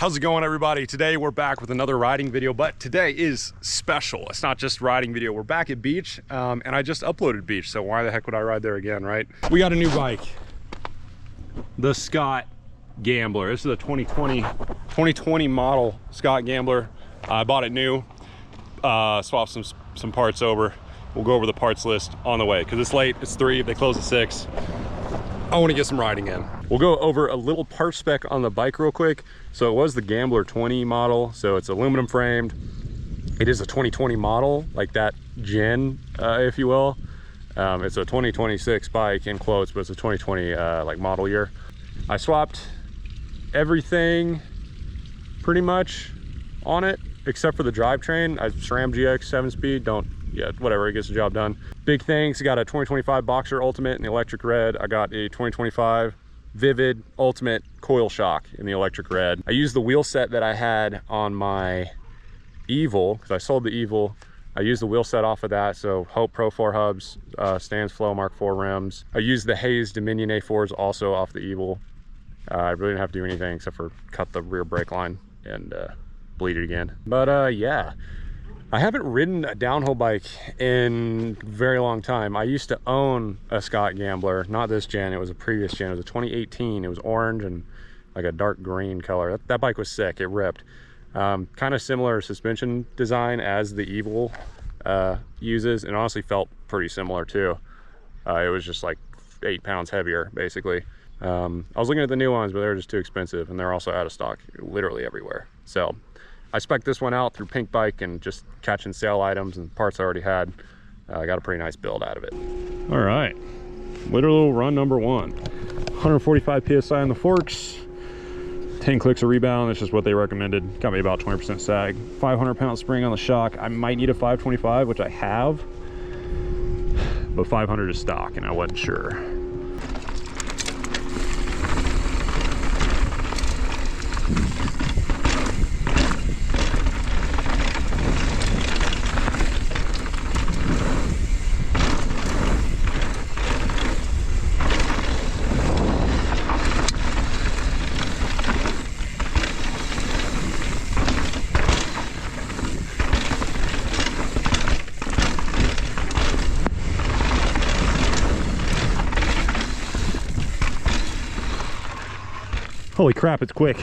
How's it going, everybody? Today we're back with another riding video, but today is special. It's not just riding video. We're back at Beech, and I just uploaded Beech, so why the heck would I ride there again, right? We got a new bike, the Scott Gambler. This is a 2020 model Scott Gambler. I bought it new, swapped some parts over. We'll go over the parts list on the way because it's late. It's 3. They close at 6. I want to get some riding in. We'll go over a little part spec on the bike real quick. So it was the Gambler 20 model, so it's aluminum framed. It is a 2020 model, like that gen, if you will. It's a 2026 bike in quotes, but it's a 2020 like model year. I swapped everything pretty much on it except for the drivetrain. I SRAM GX 7-speed, whatever, it gets the job done. Big things, I got a 2025 Boxer Ultimate in the electric red. I got a 2025 Vivid Ultimate coil shock in the electric red. I used the wheel set that I had on my Evil, because I sold the Evil. I used the wheel set off of that, so Hope Pro 4 hubs, Stans Flow Mark 4 rims. I used the Hayes Dominion A4s also off the Evil. I really didn't have to do anything except for cut the rear brake line and bleed it again. But yeah. I haven't ridden a downhill bike in a very long time. I used to own a Scott Gambler, not this gen, it was a previous gen. It was a 2018. It was orange and like a dark green color. That bike was sick, it ripped. Kind of similar suspension design as the Evil uses, and honestly felt pretty similar too. It was just like 8 pounds heavier, basically. I was looking at the new ones, but they were just too expensive, and they're also out of stock literally everywhere. So I spec'd this one out through Pink Bike and just catching sale items and parts I already had. I got a pretty nice build out of it. All right, literal run number 1. 145 PSI on the forks, 10 clicks of rebound. That's just what they recommended. Got me about 20% sag. 500-pound spring on the shock. I might need a 525, which I have, but 500 is stock and I wasn't sure. Holy crap, it's quick.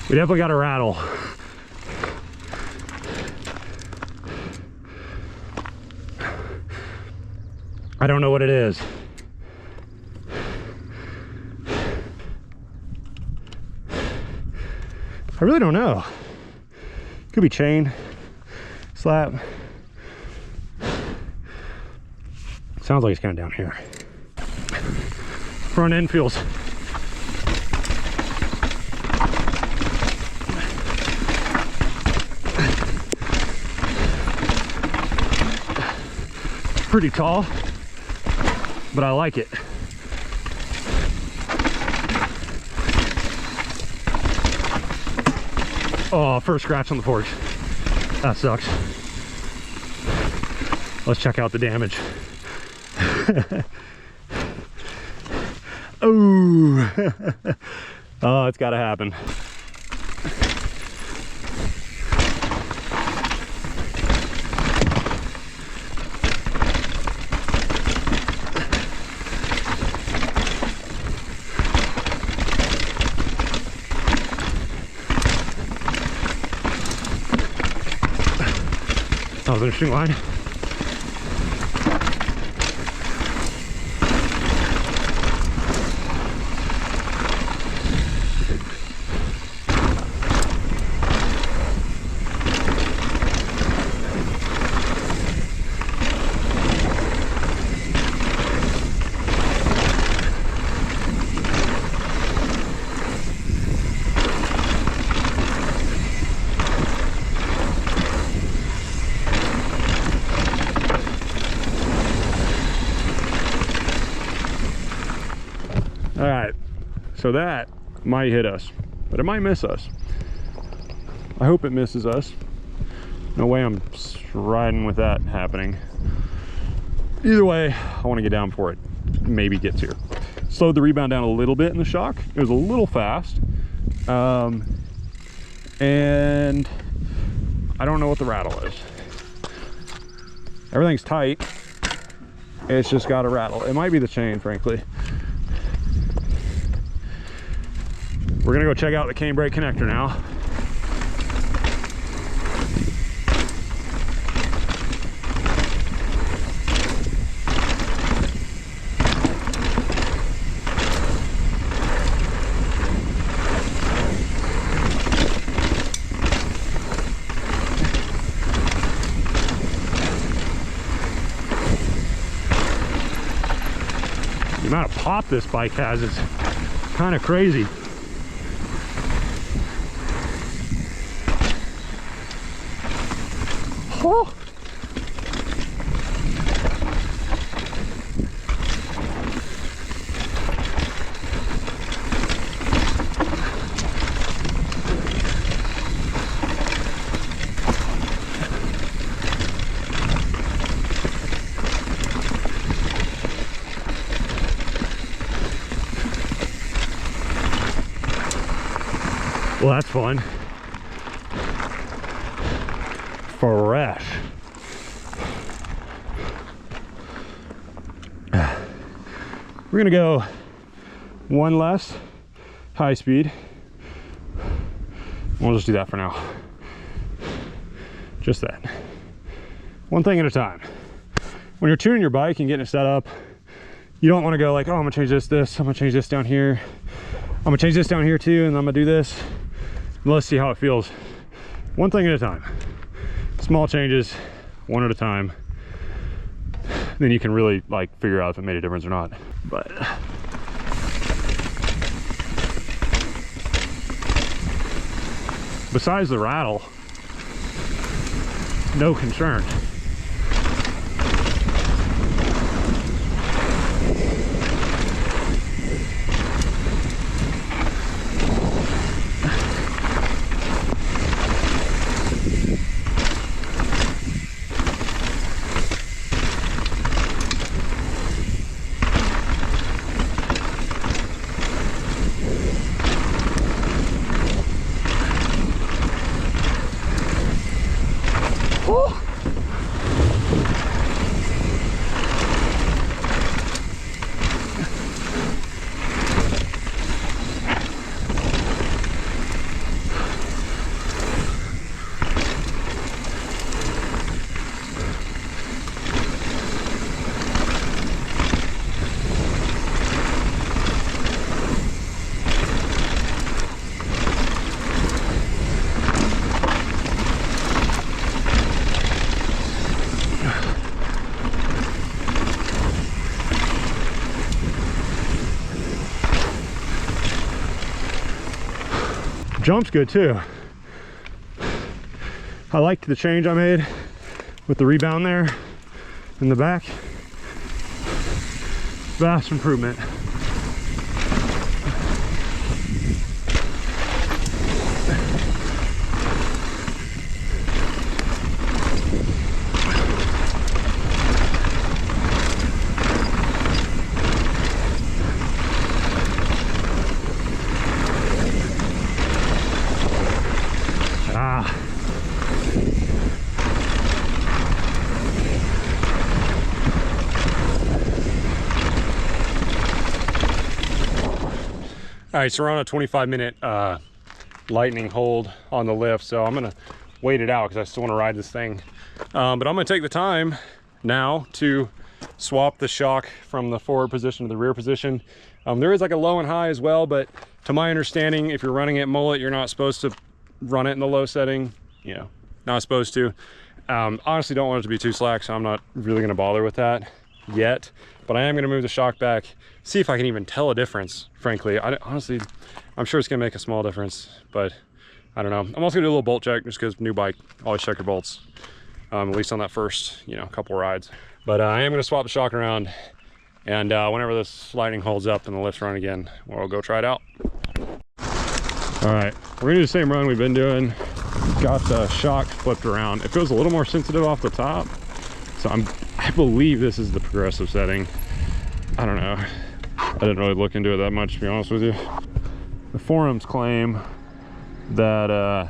We definitely got a rattle. I don't know what it is. I really don't know. Could be chain, slap. Sounds like it's kind of down here. Front end feels pretty tall, but I like it. Oh, first scratch on the forks. That sucks. Let's check out the damage. Oh, oh, it's gotta happen. That was an interesting line. So that might hit us, but it might miss us. I hope it misses us. No way I'm riding with that happening. Either way, I want to get down before it maybe gets here. Slowed the rebound down a little bit in the shock. It was a little fast. And I don't know what the rattle is. Everything's tight. It's just got a rattle. It might be the chain, frankly. We're gonna go check out the cane brake connector now. The amount of pop this bike has is kind of crazy. Oh. Well, that's fun. Fresh. We're gonna go one less high speed. We'll just do that for now. Just that. One thing at a time. When you're tuning your bike and getting it set up, you don't want to go like, oh, I'm gonna change this, I'm gonna change this down here. I'm gonna change this down here too, and I'm gonna do this. Let's see how it feels. One thing at a time. Small changes, one at a time. Then you can really like figure out if it made a difference or not. But besides the rattle, no concern. Jump's good too. I liked the change I made with the rebound there in the back. Vast improvement. All right, so we're on a 25-minute lightning hold on the lift, so I'm gonna wait it out because I still want to ride this thing. But I'm gonna take the time now to swap the shock from the forward position to the rear position. There is like a low and high as well, but to my understanding, if you're running it mullet, you're not supposed to run it in the low setting. You know, not supposed to. Honestly, don't want it to be too slack, so I'm not really gonna bother with that yet. But I am gonna move the shock back, see if I can even tell a difference, frankly. Honestly, I'm sure it's gonna make a small difference, but I don't know. I'm also gonna do a little bolt check just because new bike, always check your bolts, at least on that first, couple rides. But I am gonna swap the shock around And whenever this sliding holds up and the lifts run again, we'll go try it out. All right, we're gonna do the same run we've been doing. Got the shock flipped around. It feels a little more sensitive off the top. So I believe this is the progressive setting. I don't know. I didn't really look into it that much, to be honest with you. The forums claim that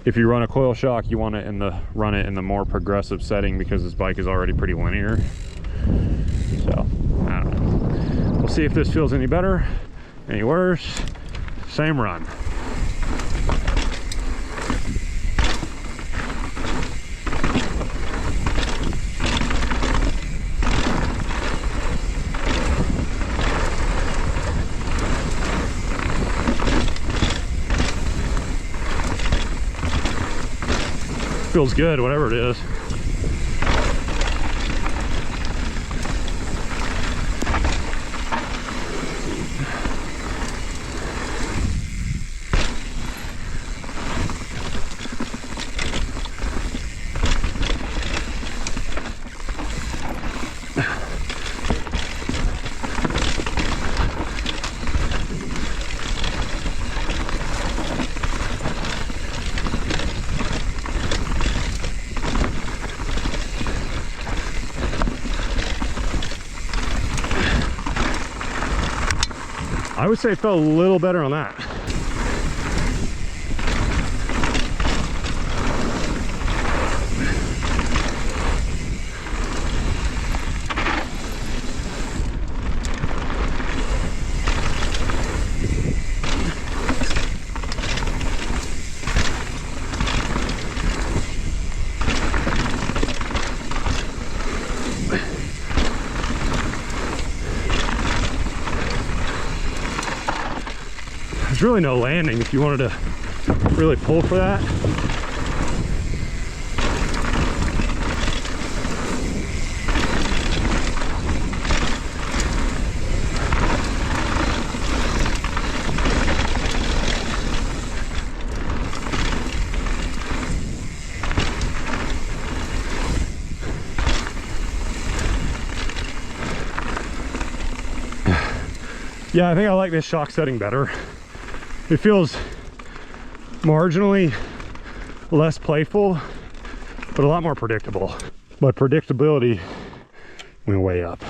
if you run a coil shock, you want it run it in the more progressive setting because this bike is already pretty linear. So I don't know. We'll see if this feels any better, any worse. Same run. Feels good, whatever it is. I would say it felt a little better on that. There's really no landing if you wanted to really pull for that. Yeah, I think I like this shock setting better. It feels marginally less playful, but a lot more predictable. But predictability went way up.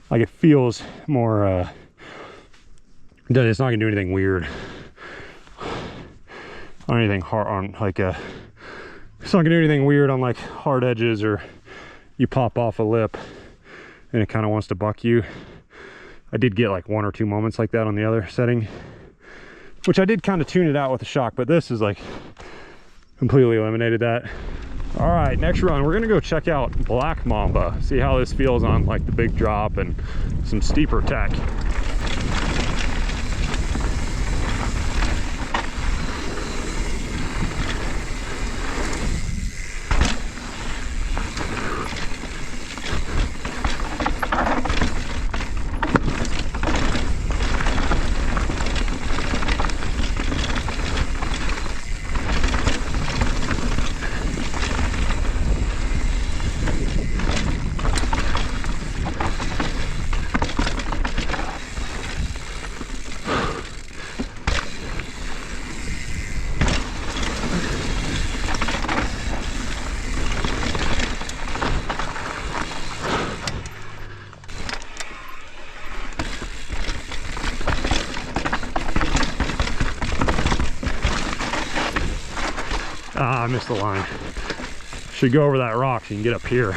Like it feels more, it's not gonna do anything weird. On anything hard, on like it's not gonna do anything weird on like hard edges, or you pop off a lip and it kind of wants to buck you. I did get like 1 or 2 moments like that on the other setting, which I did kind of tune it out with the shock, but this is like completely eliminated that. All right, next run, we're gonna go check out Black Mamba, see how this feels on like the big drop and some steeper tech. Ah, I missed the line. Should go over that rock so you can get up here.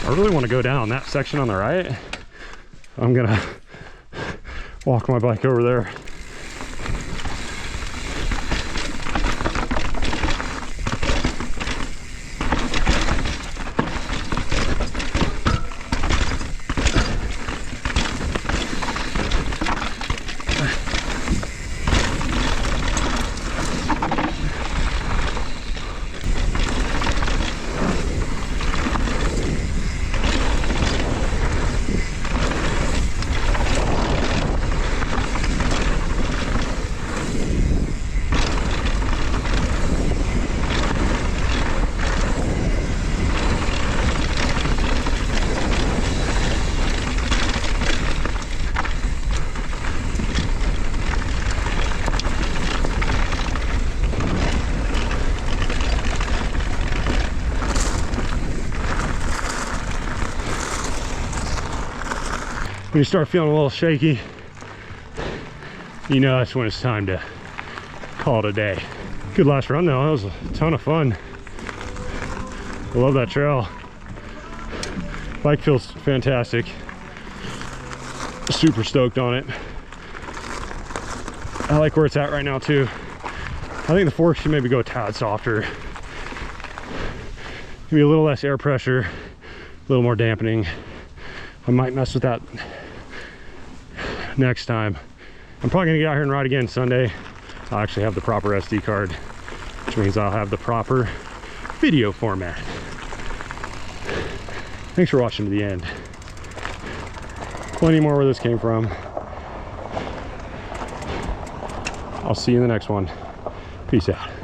I really want to go down that section on the right. I'm gonna walk my bike over there. when you start feeling a little shaky, you know that's when it's time to call it a day. Good last run though, that was a ton of fun. I love that trail. Bike feels fantastic. Super stoked on it. I like where it's at right now too. I think the fork should maybe go a tad softer. Maybe a little less air pressure, a little more dampening. I might mess with that next time. I'm probably gonna get out here and ride again Sunday. I'll actually have the proper SD card, which means I'll have the proper video format. Thanks for watching to the end. Plenty more where this came from. I'll see you in the next one. Peace out.